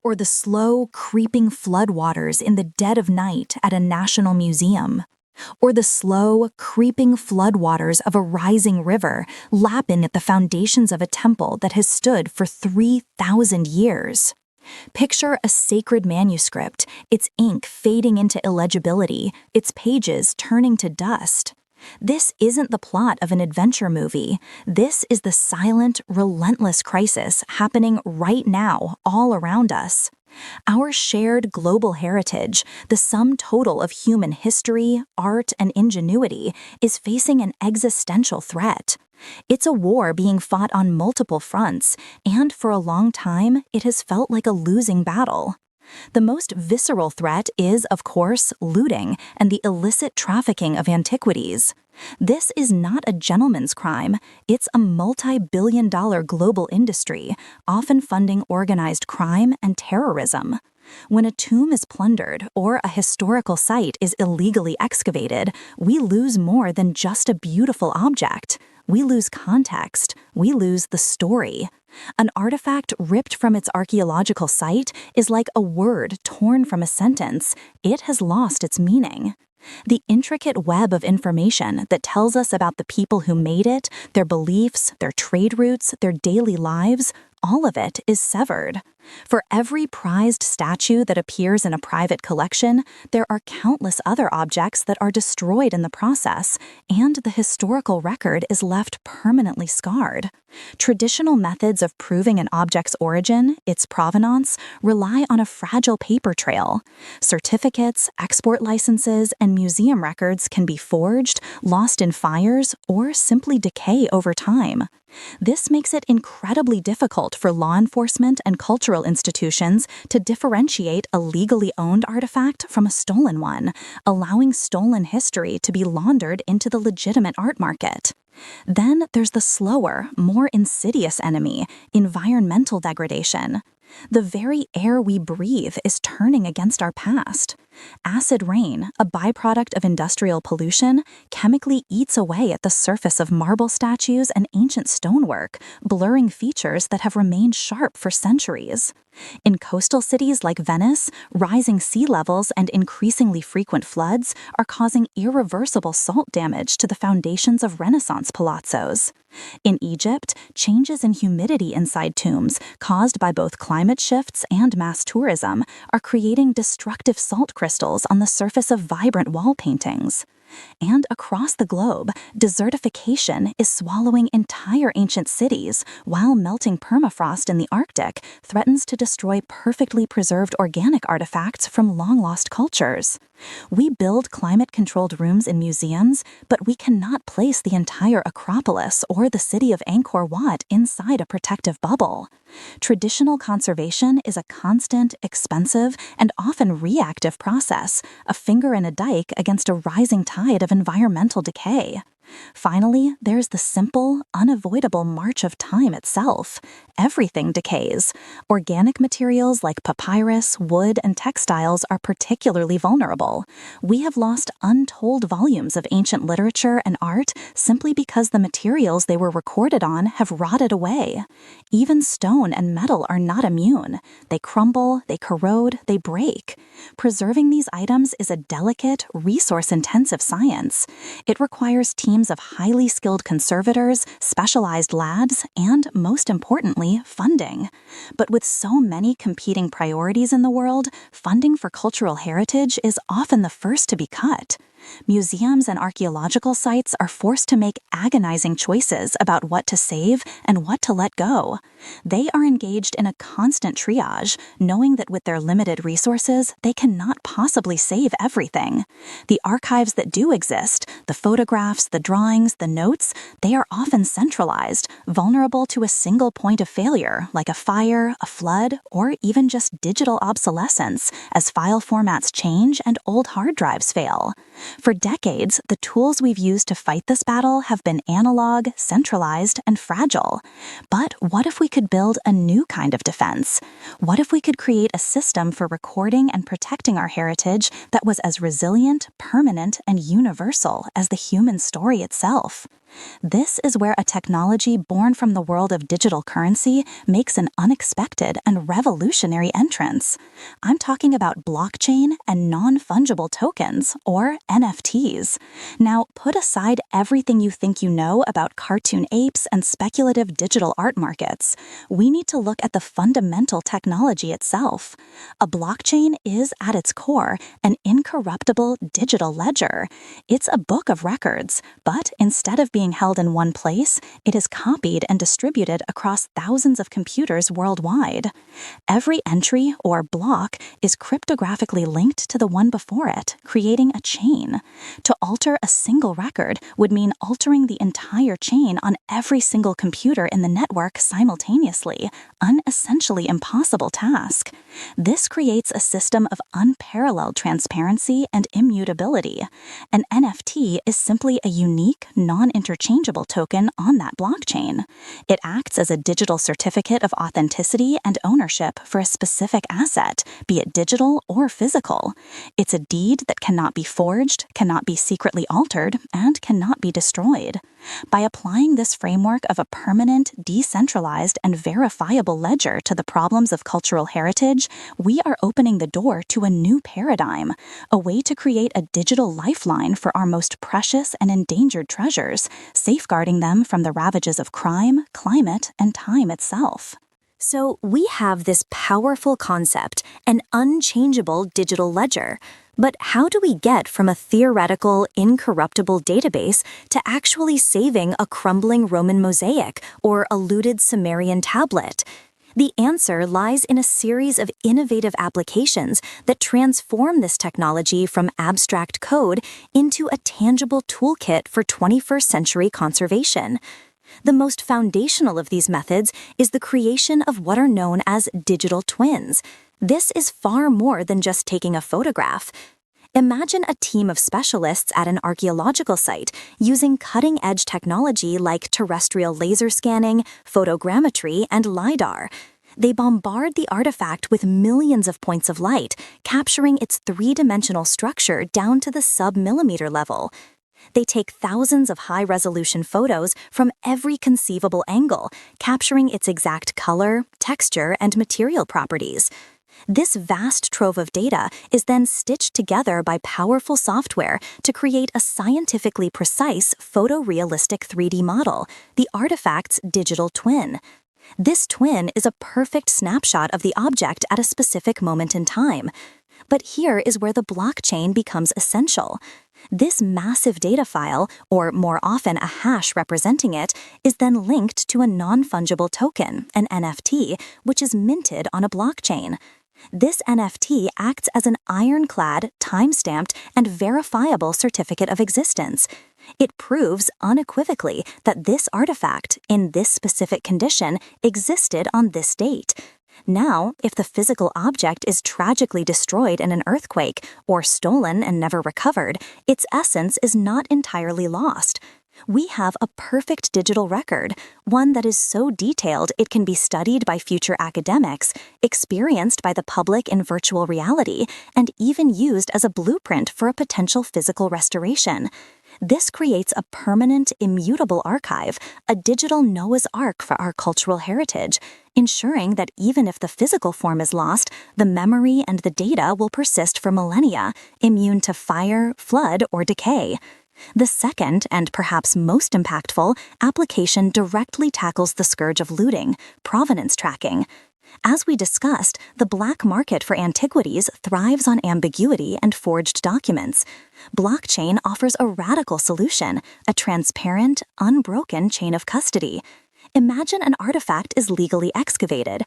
or the slow, creeping floodwaters in the dead of night at a national museum, or the slow, creeping floodwaters of a rising river lapping at the foundations of a temple that has stood for 3,000 years. Picture a sacred manuscript, its ink fading into illegibility, its pages turning to dust. This isn't the plot of an adventure movie. This is the silent, relentless crisis happening right now all around us. Our shared global heritage, the sum total of human history, art, and ingenuity, is facing an existential threat. It's a war being fought on multiple fronts, and for a long time, it has felt like a losing battle. The most visceral threat is, of course, looting and the illicit trafficking of antiquities. This is not a gentleman's crime, it's a multi-billion-dollar global industry, often funding organized crime and terrorism. When a tomb is plundered or a historical site is illegally excavated, we lose more than just a beautiful object. We lose context. We lose the story. An artifact ripped from its archaeological site is like a word torn from a sentence. It has lost its meaning. The intricate web of information that tells us about the people who made it, their beliefs, their trade routes, their daily lives, all of it is severed. For every prized statue that appears in a private collection, there are countless other objects that are destroyed in the process, and the historical record is left permanently scarred. Traditional methods of proving an object's origin, its provenance, rely on a fragile paper trail. Certificates, export licenses, and museum records can be forged, lost in fires, or simply decay over time. This makes it incredibly difficult for law enforcement and cultural institutions to differentiate a legally owned artifact from a stolen one, allowing stolen history to be laundered into the legitimate art market. Then there's the slower, more insidious enemy, environmental degradation. The very air we breathe is turning against our past. Acid rain, a byproduct of industrial pollution, chemically eats away at the surface of marble statues and ancient stonework, blurring features that have remained sharp for centuries. In coastal cities like Venice, rising sea levels and increasingly frequent floods are causing irreversible salt damage to the foundations of Renaissance palazzos. In Egypt, changes in humidity inside tombs, caused by both climate shifts and mass tourism, are creating destructive salt crystals on the surface of vibrant wall paintings. And across the globe, desertification is swallowing entire ancient cities, while melting permafrost in the Arctic threatens to destroy perfectly preserved organic artifacts from long-lost cultures. We build climate-controlled rooms in museums, but we cannot place the entire Acropolis or the city of Angkor Wat inside a protective bubble. Traditional conservation is a constant, expensive, and often reactive process, a finger in a dike against a rising tide of environmental decay. Finally, there's the simple, unavoidable march of time itself. Everything decays. Organic materials like papyrus, wood, and textiles are particularly vulnerable. We have lost untold volumes of ancient literature and art simply because the materials they were recorded on have rotted away. Even stone and metal are not immune. They crumble, they corrode, they break. Preserving these items is a delicate, resource-intensive science. It requires teams of highly skilled conservators, specialized labs, and, most importantly, funding. But with so many competing priorities in the world, funding for cultural heritage is often the first to be cut. Museums and archaeological sites are forced to make agonizing choices about what to save and what to let go. They are engaged in a constant triage, knowing that with their limited resources, they cannot possibly save everything. The archives that do exist, the photographs, the drawings, the notes, they are often centralized, vulnerable to a single point of failure, like a fire, a flood, or even just digital obsolescence, as file formats change and old hard drives fail. For decades, the tools we've used to fight this battle have been analog, centralized, and fragile. But what if we could build a new kind of defense? What if we could create a system for recording and protecting our heritage that was as resilient, permanent, and universal as the human story itself? This is where a technology born from the world of digital currency makes an unexpected and revolutionary entrance. I'm talking about blockchain and non-fungible tokens, or NFTs. Now, put aside everything you think you know about cartoon apes and speculative digital art markets. We need to look at the fundamental technology itself. A blockchain is, at its core, an incorruptible digital ledger. It's a book of records, but instead of being held in one place, it is copied and distributed across thousands of computers worldwide. Every entry, or block, is cryptographically linked to the one before it, creating a chain. To alter a single record would mean altering the entire chain on every single computer in the network simultaneously, an essentially impossible task. This creates a system of unparalleled transparency and immutability. An NFT is simply a unique, non-interchangeable token on that blockchain. It acts as a digital certificate of authenticity and ownership for a specific asset, be it digital or physical. It's a deed that cannot be forged, cannot be secretly altered, and cannot be destroyed. By applying this framework of a permanent, decentralized, and verifiable ledger to the problems of cultural heritage, we are opening the door to a new paradigm, a way to create a digital lifeline for our most precious and endangered treasures, safeguarding them from the ravages of crime, climate, and time itself. So we have this powerful concept, an unchangeable digital ledger. But how do we get from a theoretical, incorruptible database to actually saving a crumbling Roman mosaic or a looted Sumerian tablet? The answer lies in a series of innovative applications that transform this technology from abstract code into a tangible toolkit for 21st century conservation. The most foundational of these methods is the creation of what are known as digital twins. This is far more than just taking a photograph. Imagine a team of specialists at an archaeological site using cutting-edge technology like terrestrial laser scanning, photogrammetry, and LiDAR. They bombard the artifact with millions of points of light, capturing its three-dimensional structure down to the sub-millimeter level. They take thousands of high-resolution photos from every conceivable angle, capturing its exact color, texture, and material properties. This vast trove of data is then stitched together by powerful software to create a scientifically precise photorealistic 3D model, the artifact's digital twin. This twin is a perfect snapshot of the object at a specific moment in time. But here is where the blockchain becomes essential. This massive data file, or more often a hash representing it, is then linked to a non-fungible token, an NFT, which is minted on a blockchain. This NFT acts as an ironclad, time-stamped, and verifiable certificate of existence. It proves unequivocally that this artifact, in this specific condition, existed on this date. Now, if the physical object is tragically destroyed in an earthquake or stolen and never recovered, its essence is not entirely lost. We have a perfect digital record, one that is so detailed it can be studied by future academics, experienced by the public in virtual reality, and even used as a blueprint for a potential physical restoration. This creates a permanent, immutable archive, a digital Noah's Ark for our cultural heritage, ensuring that even if the physical form is lost, the memory and the data will persist for millennia, immune to fire, flood, or decay. The second, and perhaps most impactful, application directly tackles the scourge of looting, provenance tracking. As we discussed, the black market for antiquities thrives on ambiguity and forged documents. Blockchain offers a radical solution, a transparent, unbroken chain of custody. Imagine an artifact is legally excavated.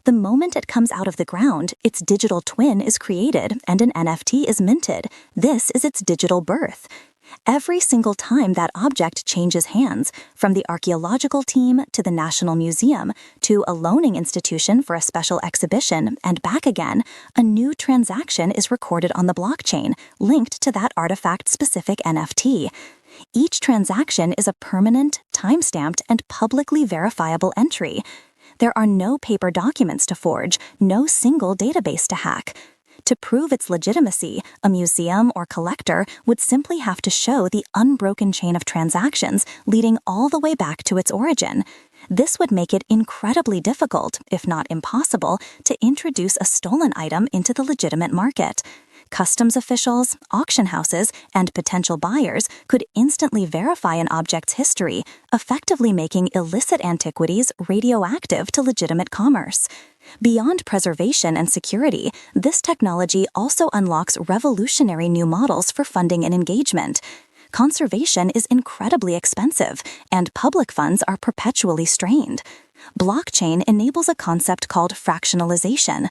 The moment it comes out of the ground, its digital twin is created and an NFT is minted. This is its digital birth. Every single time that object changes hands, from the archaeological team to the National Museum to a loaning institution for a special exhibition and back again, a new transaction is recorded on the blockchain, linked to that artifact-specific NFT. Each transaction is a permanent, time-stamped, and publicly verifiable entry. There are no paper documents to forge, no single database to hack. To prove its legitimacy, a museum or collector would simply have to show the unbroken chain of transactions leading all the way back to its origin. This would make it incredibly difficult, if not impossible, to introduce a stolen item into the legitimate market. Customs officials, auction houses, and potential buyers could instantly verify an object's history, effectively making illicit antiquities radioactive to legitimate commerce. Beyond preservation and security, this technology also unlocks revolutionary new models for funding and engagement. Conservation is incredibly expensive, and public funds are perpetually strained. Blockchain enables a concept called fractionalization.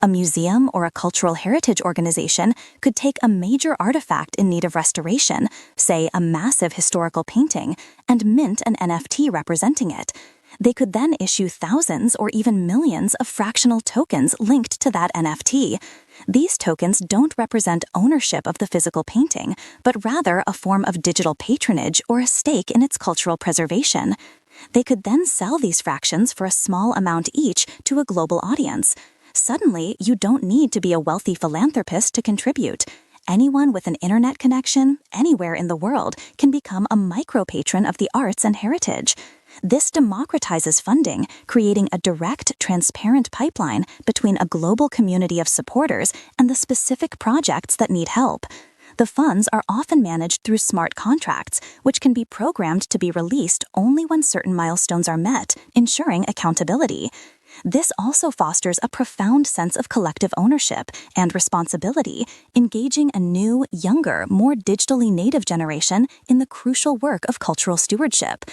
A museum or a cultural heritage organization could take a major artifact in need of restoration, say a massive historical painting, and mint an NFT representing it. They could then issue thousands or even millions of fractional tokens linked to that NFT. These tokens don't represent ownership of the physical painting, but rather a form of digital patronage or a stake in its cultural preservation. They could then sell these fractions for a small amount each to a global audience. Suddenly, you don't need to be a wealthy philanthropist to contribute. Anyone with an internet connection, anywhere in the world, can become a micro-patron of the arts and heritage. This democratizes funding, creating a direct, transparent pipeline between a global community of supporters and the specific projects that need help. The funds are often managed through smart contracts, which can be programmed to be released only when certain milestones are met, ensuring accountability. This also fosters a profound sense of collective ownership and responsibility, engaging a new, younger, more digitally native generation in the crucial work of cultural stewardship.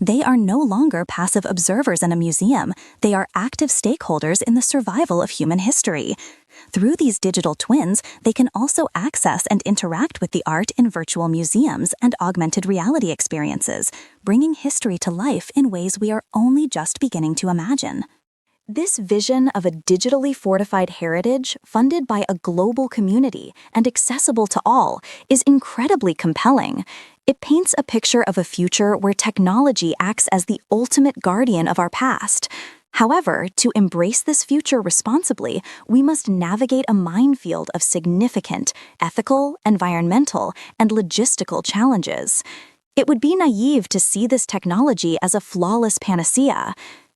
They are no longer passive observers in a museum, they are active stakeholders in the survival of human history. Through these digital twins, they can also access and interact with the art in virtual museums and augmented reality experiences, bringing history to life in ways we are only just beginning to imagine. This vision of a digitally fortified heritage, funded by a global community and accessible to all, is incredibly compelling. It paints a picture of a future where technology acts as the ultimate guardian of our past. However, to embrace this future responsibly, we must navigate a minefield of significant ethical, environmental, and logistical challenges. It would be naive to see this technology as a flawless panacea.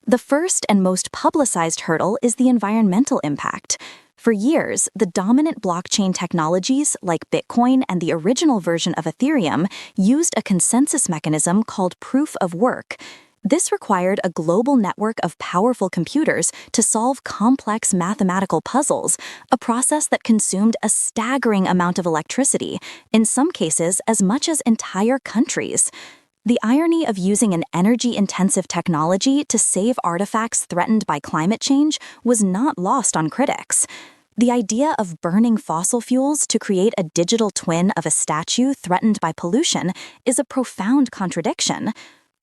The first and most publicized hurdle is the environmental impact. For years, the dominant blockchain technologies, like Bitcoin and the original version of Ethereum, used a consensus mechanism called proof of work. This required a global network of powerful computers to solve complex mathematical puzzles, a process that consumed a staggering amount of electricity, in some cases as much as entire countries. The irony of using an energy-intensive technology to save artifacts threatened by climate change was not lost on critics. The idea of burning fossil fuels to create a digital twin of a statue threatened by pollution is a profound contradiction.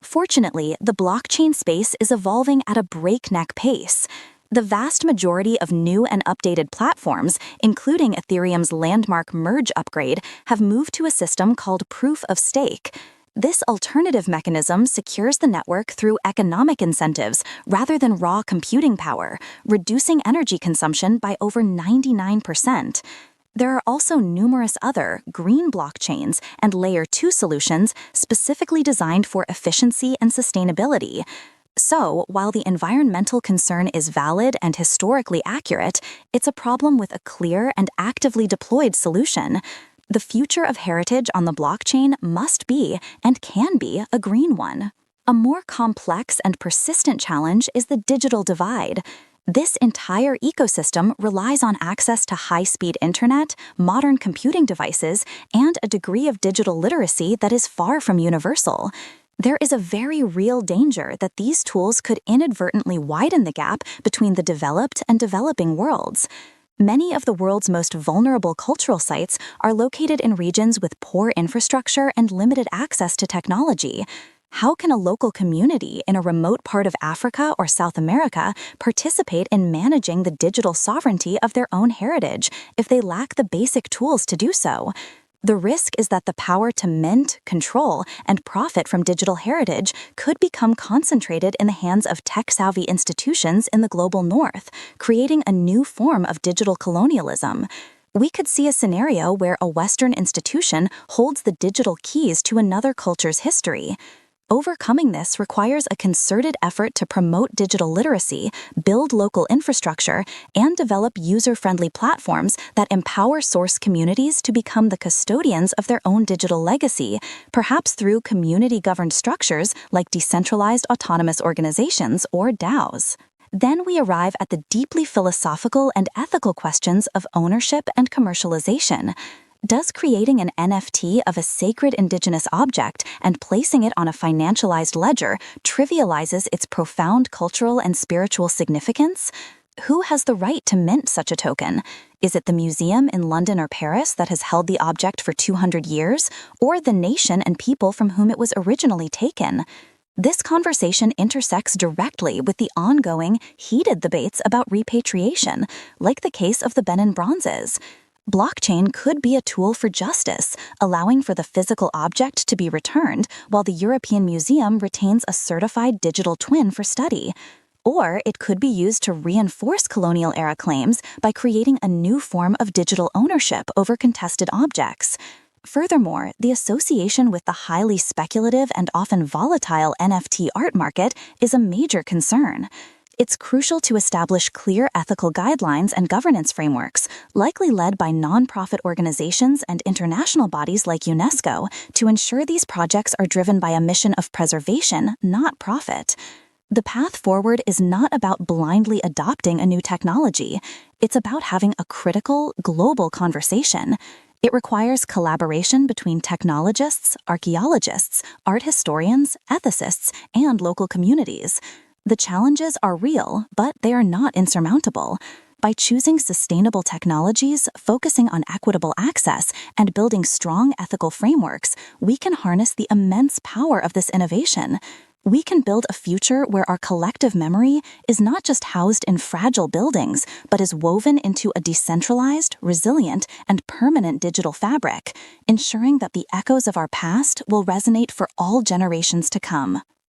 Fortunately, the blockchain space is evolving at a breakneck pace. The vast majority of new and updated platforms, including Ethereum's landmark merge upgrade, have moved to a system called proof of stake. This alternative mechanism secures the network through economic incentives rather than raw computing power, reducing energy consumption by over 99%. There are also numerous other green blockchains and Layer 2 solutions specifically designed for efficiency and sustainability. So, while the environmental concern is valid and historically accurate, it's a problem with a clear and actively deployed solution. The future of heritage on the blockchain must be, and can be, a green one. A more complex and persistent challenge is the digital divide. This entire ecosystem relies on access to high-speed internet, modern computing devices, and a degree of digital literacy that is far from universal. There is a very real danger that these tools could inadvertently widen the gap between the developed and developing worlds. Many of the world's most vulnerable cultural sites are located in regions with poor infrastructure and limited access to technology. How can a local community in a remote part of Africa or South America participate in managing the digital sovereignty of their own heritage if they lack the basic tools to do so? The risk is that the power to mint, control, and profit from digital heritage could become concentrated in the hands of tech-savvy institutions in the global north, creating a new form of digital colonialism. We could see a scenario where a Western institution holds the digital keys to another culture's history. Overcoming this requires a concerted effort to promote digital literacy, build local infrastructure, and develop user-friendly platforms that empower source communities to become the custodians of their own digital legacy, perhaps through community-governed structures like decentralized autonomous organizations or DAOs. Then we arrive at the deeply philosophical and ethical questions of ownership and commercialization. Does creating an NFT of a sacred indigenous object and placing it on a financialized ledger trivializes its profound cultural and spiritual significance? Who has the right to mint such a token? Is it the museum in London or Paris that has held the object for 200 years, or the nation and people from whom it was originally taken? This conversation intersects directly with the ongoing, heated debates about repatriation, like the case of the Benin bronzes. Blockchain could be a tool for justice, allowing for the physical object to be returned while the European Museum retains a certified digital twin for study. Or it could be used to reinforce colonial-era claims by creating a new form of digital ownership over contested objects. Furthermore, the association with the highly speculative and often volatile NFT art market is a major concern. It's crucial to establish clear ethical guidelines and governance frameworks, likely led by nonprofit organizations and international bodies like UNESCO, to ensure these projects are driven by a mission of preservation, not profit. The path forward is not about blindly adopting a new technology. It's about having a critical, global conversation. It requires collaboration between technologists, archaeologists, art historians, ethicists, and local communities. The challenges are real, but they are not insurmountable. By choosing sustainable technologies, focusing on equitable access, and building strong ethical frameworks, we can harness the immense power of this innovation. We can build a future where our collective memory is not just housed in fragile buildings, but is woven into a decentralized, resilient, and permanent digital fabric, ensuring that the echoes of our past will resonate for all generations to come.